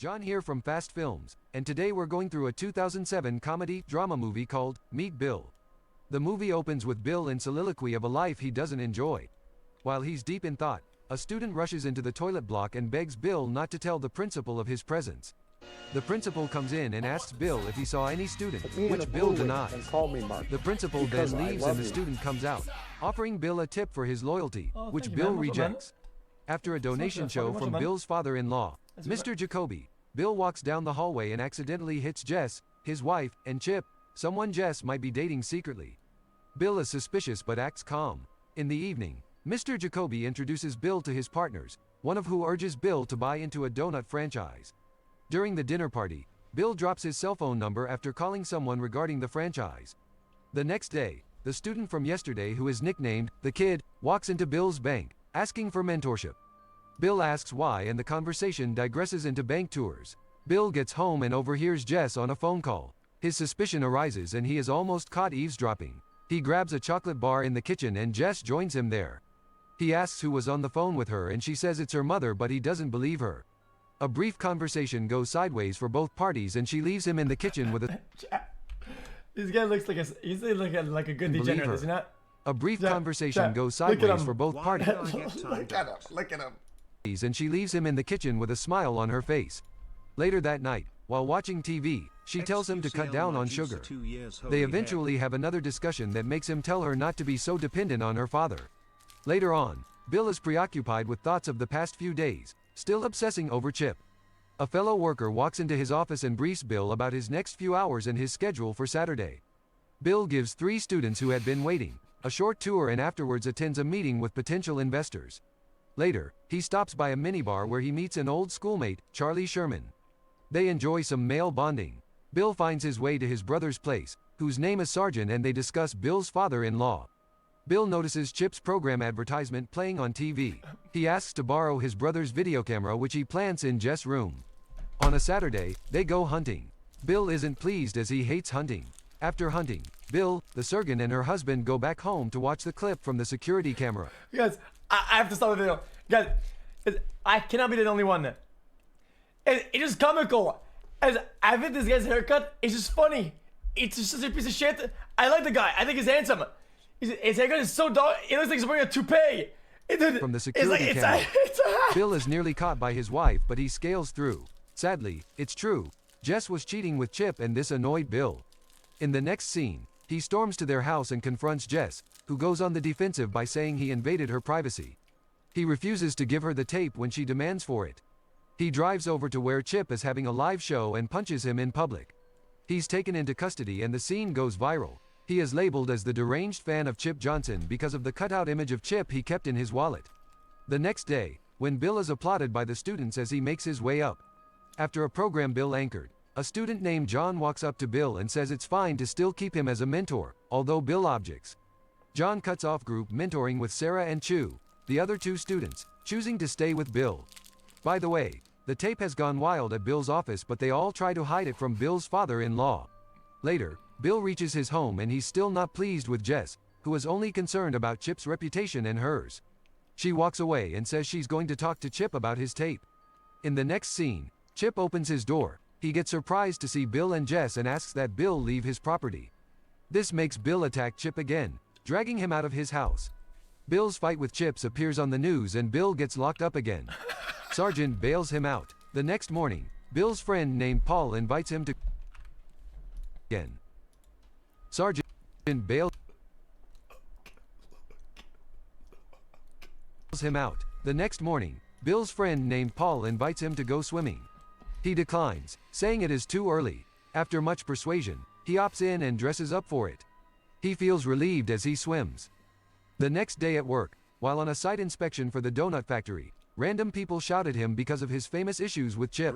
John here from Fast Films, and today we're going through a 2007 comedy-drama movie called Meet Bill. The movie opens with Bill in soliloquy of a life he doesn't enjoy. While he's deep in thought, a student rushes into the toilet block and begs Bill not to tell the principal of his presence. The principal comes in and asks Bill if he saw any student, which Bill denies. The principal then leaves and the student comes out, offering Bill a tip for his loyalty, which Bill rejects. After a donation show from Bill's father-in-law, Mr. Jacoby, Bill walks down the hallway and accidentally hits Jess, his wife, and Chip, someone Jess might be dating secretly. Bill is suspicious but acts calm. In the evening, Mr. Jacoby introduces Bill to his partners, one of who urges Bill to buy into a donut franchise. During the dinner party, Bill drops his cell phone number after calling someone regarding the franchise. The next day, the student from yesterday who is nicknamed the Kid walks into Bill's bank, asking for mentorship. Bill asks why and the conversation digresses into bank tours. Bill gets home and overhears Jess on a phone call. His suspicion arises and he is almost caught eavesdropping. He grabs a chocolate bar in the kitchen and Jess joins him there. He asks who was on the phone with her and she says it's her mother, but he doesn't believe her. A brief conversation goes sideways for both parties and she leaves him in the kitchen with a... This guy looks like a good degenerate, does he not? A brief conversation goes sideways for both parties. Look at him. And she leaves him in the kitchen with a smile on her face. Later that night, while watching TV, she tells him to cut down on sugar. They eventually have another discussion that makes him tell her not to be so dependent on her father. Later on, Bill is preoccupied with thoughts of the past few days, still obsessing over Chip. A fellow worker walks into his office and briefs Bill about his next few hours and his schedule for Saturday. Bill gives 3 students who had been waiting a short tour and afterwards attends a meeting with potential investors. Later, he stops by a minibar where he meets an old schoolmate, Charlie Sherman. They enjoy some male bonding. Bill finds his way to his brother's place, whose name is Sergeant, and they discuss Bill's father-in-law. Bill notices Chip's program advertisement playing on TV. He asks to borrow his brother's video camera, which he plants in Jess' room. On a Saturday, they go hunting. Bill isn't pleased as he hates hunting. After hunting, Bill, the surgeon, and her husband go back home to watch the clip from the security camera. Guys, I have to stop the video. Guys, I cannot be the only one. It's just comical. As I think this guy's haircut is just funny. It's just such a piece of shit. I like the guy. I think he's handsome. His haircut is so dark. It looks like he's wearing a toupee. From the security camera, Bill is nearly caught by his wife, but he scales through. Sadly, it's true. Jess was cheating with Chip and this annoyed Bill. In the next scene, he storms to their house and confronts Jess, who goes on the defensive by saying he invaded her privacy. He refuses to give her the tape when she demands for it. He drives over to where Chip is having a live show and punches him in public. He's taken into custody and the scene goes viral. He is labeled as the deranged fan of Chip Johnson because of the cutout image of Chip he kept in his wallet. The next day, when Bill is applauded by the students as he makes his way up. After a program Bill anchored, a student named John walks up to Bill and says it's fine to still keep him as a mentor, although Bill objects. John cuts off group mentoring with Sarah and Chu, the other 2 students, choosing to stay with Bill. By the way, the tape has gone wild at Bill's office, but they all try to hide it from Bill's father-in-law. Later, Bill reaches his home and he's still not pleased with Jess, who is only concerned about Chip's reputation and hers. She walks away and says she's going to talk to Chip about his tape. In the next scene, Chip opens his door. He gets surprised to see Bill and Jess and asks that Bill leave his property. This makes Bill attack Chip again, dragging him out of his house. Bill's fight with Chip appears on the news and Bill gets locked up again. Sergeant bails him out. The next morning, Bill's friend named Paul invites him to again. Sergeant bails him out. The next morning, Bill's friend named Paul invites him to go swimming. He declines, saying it is too early. After much persuasion, he opts in and dresses up for it. He feels relieved as he swims. The next day at work, while on a site inspection for the donut factory, random people shout at him because of his famous issues with Chip.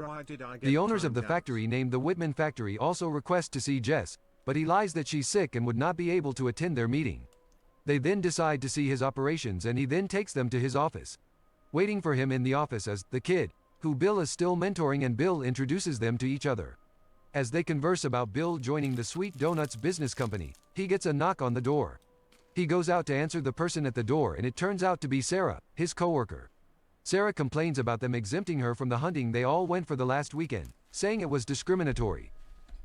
The owners of the factory named the Whitman factory also request to see Jess, but he lies that she's sick and would not be able to attend their meeting. They then decide to see his operations and he then takes them to his office. Waiting for him in the office is the Kid, who Bill is still mentoring, and Bill introduces them to each other. As they converse about Bill joining the Sweet Donuts business company, he gets a knock on the door. He goes out to answer the person at the door and it turns out to be Sarah, his coworker. Sarah complains about them exempting her from the hunting they all went for the last weekend, saying it was discriminatory.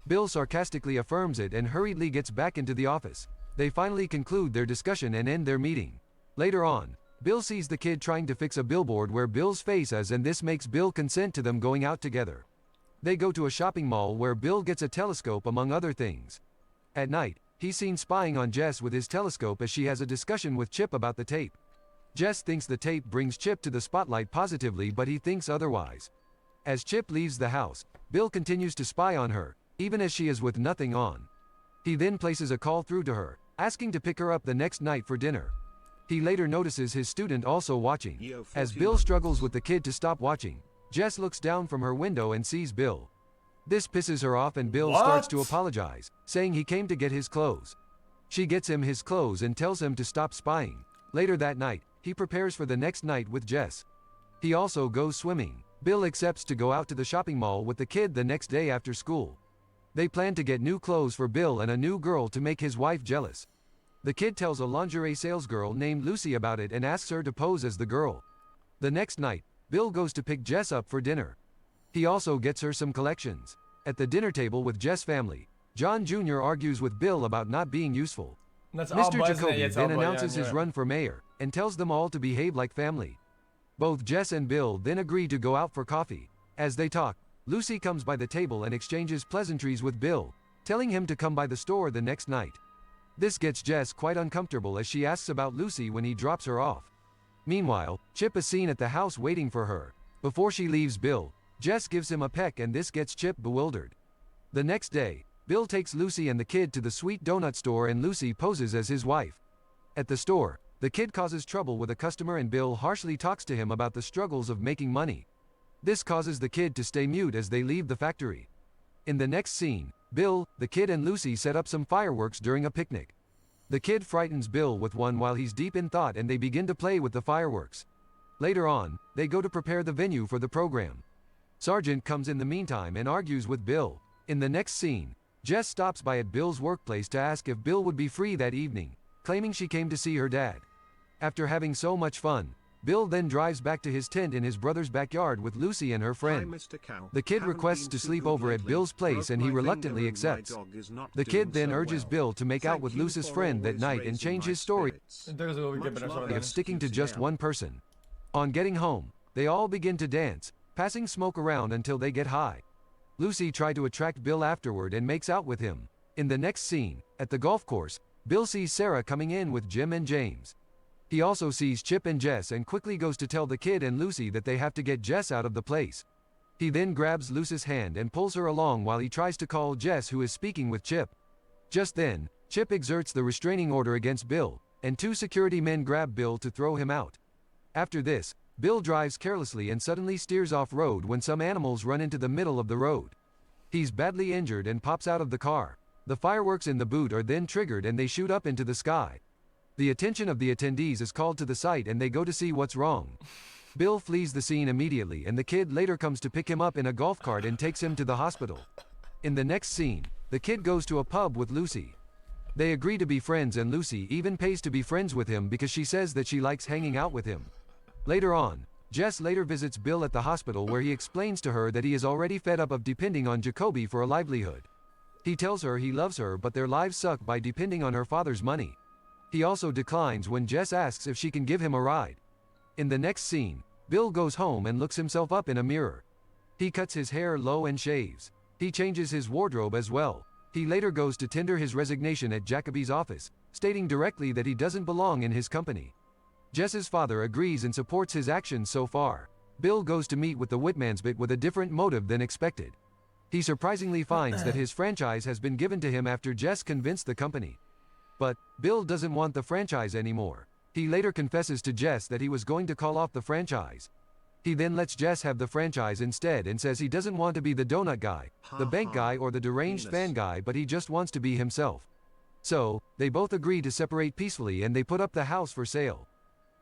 Bill sarcastically affirms it and hurriedly gets back into the office. They finally conclude their discussion and end their meeting. Later on, Bill sees the kid trying to fix a billboard where Bill's face is, and this makes Bill consent to them going out together. They go to a shopping mall where Bill gets a telescope among other things. At night, he's seen spying on Jess with his telescope as she has a discussion with Chip about the tape. Jess thinks the tape brings Chip to the spotlight positively, but he thinks otherwise. As Chip leaves the house, Bill continues to spy on her, even as she is with nothing on. He then places a call through to her, asking to pick her up the next night for dinner. He later notices his student also watching. As Bill struggles with the kid to stop watching, Jess looks down from her window and sees Bill. This pisses her off and Bill starts to apologize, saying he came to get his clothes. She gets him his clothes and tells him to stop spying. Later that night, he prepares for the next night with Jess. He also goes swimming. Bill accepts to go out to the shopping mall with the kid the next day after school. They plan to get new clothes for Bill and a new girl to make his wife jealous. The kid tells a lingerie salesgirl named Lucy about it and asks her to pose as the girl. The next night, Bill goes to pick Jess up for dinner. He also gets her some collections. At the dinner table with Jess' family, John Jr. argues with Bill about not being useful. Mr. Jacoby then announces his run for mayor, and tells them all to behave like family. Both Jess and Bill then agree to go out for coffee. As they talk, Lucy comes by the table and exchanges pleasantries with Bill, telling him to come by the store the next night. This gets Jess quite uncomfortable as she asks about Lucy when he drops her off. Meanwhile, Chip is seen at the house waiting for her. Before she leaves Bill, Jess gives him a peck and this gets Chip bewildered. The next day, Bill takes Lucy and the kid to the sweet donut store and Lucy poses as his wife. At the store, the kid causes trouble with a customer and Bill harshly talks to him about the struggles of making money. This causes the kid to stay mute as they leave the factory. In the next scene, Bill, the kid and Lucy set up some fireworks during a picnic. The kid frightens Bill with one while he's deep in thought and they begin to play with the fireworks. Later on, they go to prepare the venue for the program. Sargent comes in the meantime and argues with Bill. In the next scene, Jess stops by at Bill's workplace to ask if Bill would be free that evening, claiming she came to see her dad. After having so much fun, Bill then drives back to his tent in his brother's backyard with Lucy and her friend. The kid requests to sleep over at Bill's place and he reluctantly accepts. The kid then urges Bill to make out with Lucy's friend that night and change his story of sticking to just one person. On getting home, they all begin to dance, passing smoke around until they get high. Lucy tried to attract Bill afterward and makes out with him. In the next scene, at the golf course, Bill sees Sarah coming in with Jim and James. He also sees Chip and Jess and quickly goes to tell the kid and Lucy that they have to get Jess out of the place. He then grabs Lucy's hand and pulls her along while he tries to call Jess, who is speaking with Chip. Just then, Chip exerts the restraining order against Bill, and two security men grab Bill to throw him out. After this, Bill drives carelessly and suddenly steers off-road when some animals run into the middle of the road. He's badly injured and pops out of the car. The fireworks in the boot are then triggered and they shoot up into the sky. The attention of the attendees is called to the site and they go to see what's wrong. Bill flees the scene immediately and the kid later comes to pick him up in a golf cart and takes him to the hospital. In the next scene, the kid goes to a pub with Lucy. They agree to be friends and Lucy even pays to be friends with him because she says that she likes hanging out with him. Later on, Jess later visits Bill at the hospital where he explains to her that he is already fed up of depending on Jacoby for a livelihood. He tells her he loves her but their lives suck by depending on her father's money. He also declines when Jess asks if she can give him a ride. In the next scene, Bill goes home and looks himself up in a mirror. He cuts his hair low and shaves. He changes his wardrobe as well. He later goes to tender his resignation at Jacoby's office, stating directly that he doesn't belong in his company. Jess's father agrees and supports his actions so far. Bill goes to meet with the Whitmansbit with a different motive than expected. He surprisingly finds that his franchise has been given to him after Jess convinced the company. But Bill doesn't want the franchise anymore. He later confesses to Jess that he was going to call off the franchise. He then lets Jess have the franchise instead and says he doesn't want to be the donut guy, the bank guy or the deranged fan guy, but he just wants to be himself. So, they both agree to separate peacefully and they put up the house for sale.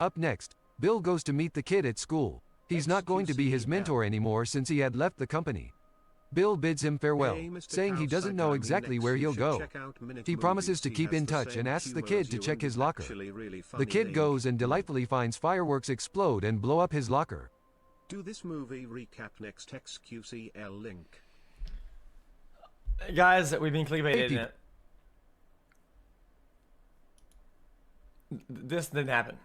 Up next, Bill goes to meet the kid at school. He's not going to be his mentor anymore since he had left the company. Bill bids him farewell, Hey, Mr. saying he doesn't know Cowside, exactly next where you he'll should go. check out Minute He promises Movies. to He keep has in the touch same and asks the humor kid as to you check and his is locker. actually really The funny kid link. goes and delightfully finds fireworks explode and blow up his locker. Do this movie recap next XQCL link. Guys, we've been clickbaited, Hey, isn't it? This didn't happen.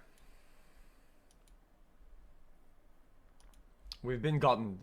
We've been gotten.